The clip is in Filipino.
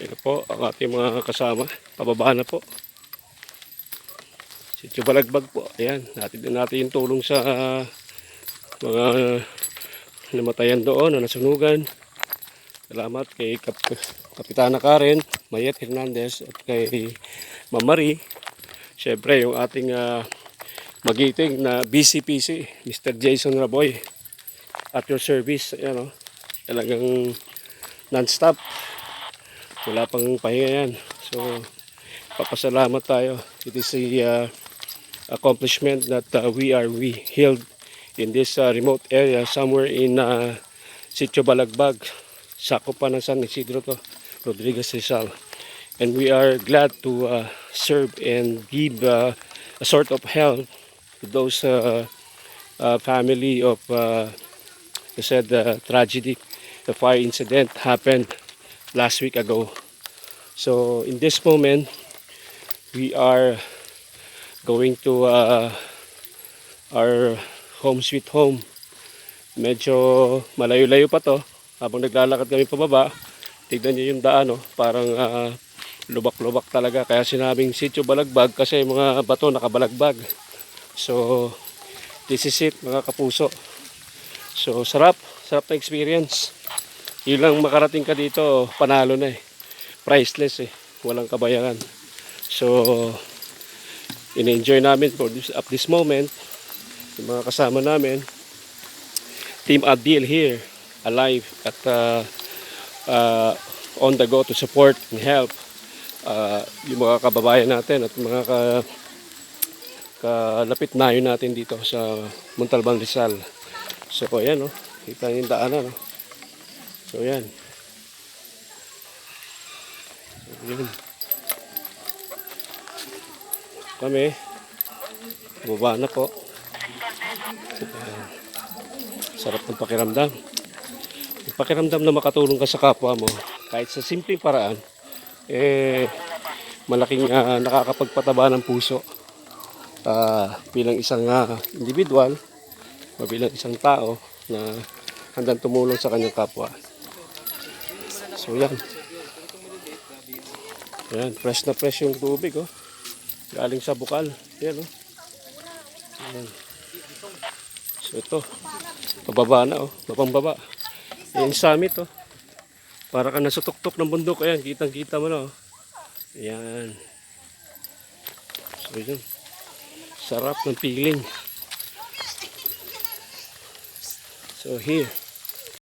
Ito po ang ating mga kasama. Pababa na po. Sitio Balagbag po. Ayan. Natin yung tulong sa mga namatayan doon na nasunugan. Salamat kay Kapitana Karen, Mayet Hernandez at kay Mamari. Siyempre yung ating magiting na BCPC, Mr. Jason Raboy. At your service. Ayan o. Talagang non-stop. Wala pang pahinga yan. So, papasalamat tayo. It is a accomplishment that we held in this remote area somewhere in Sitio Balagbag. Sakop pa ng San Isidro to, Rodriguez Rizal. And we are glad to serve and give a sort of help to those family of the tragedy. The fire incident happened last week ago. So in this moment, we are going to our home sweet home. Medyo malayo-layo pa to. Habang naglalakad kami pababa, tignan nyo yung daan, parang lubak-lubak talaga. Kaya sinabing Sitio Balagbag kasi mga bato nakabalagbag. So this is it mga kapuso. So sarap na experience. Ilang makarating ka dito, panalo na priceless walang kabayaran. So in-enjoy namin for this moment. Yung mga kasama namin, Team Adil here, alive at on the go to support and help yung mga kababayan natin at mga kalapit nayo natin dito sa Montalban, Rizal. So ayan kita yung daanan So yan. Yun. Kami baba na po. Sarap ng pakiramdam. Yung pakiramdam na makatulong ka sa kapwa mo kahit sa simpleng paraan malaking nakakapagpataba ng puso bilang isang individual o bilang isang tao na handang tumulong sa kanyang kapwa. So yan. Yan, fresh na fresh yung tubig galing sa bukal. Yan Yan. So ito, pababa na babang baba. Yung summit para ka nasa tuktok ng bundok. Ayan, kitang-kita mo na Ayan. So yun. Sarap ng feeling. So here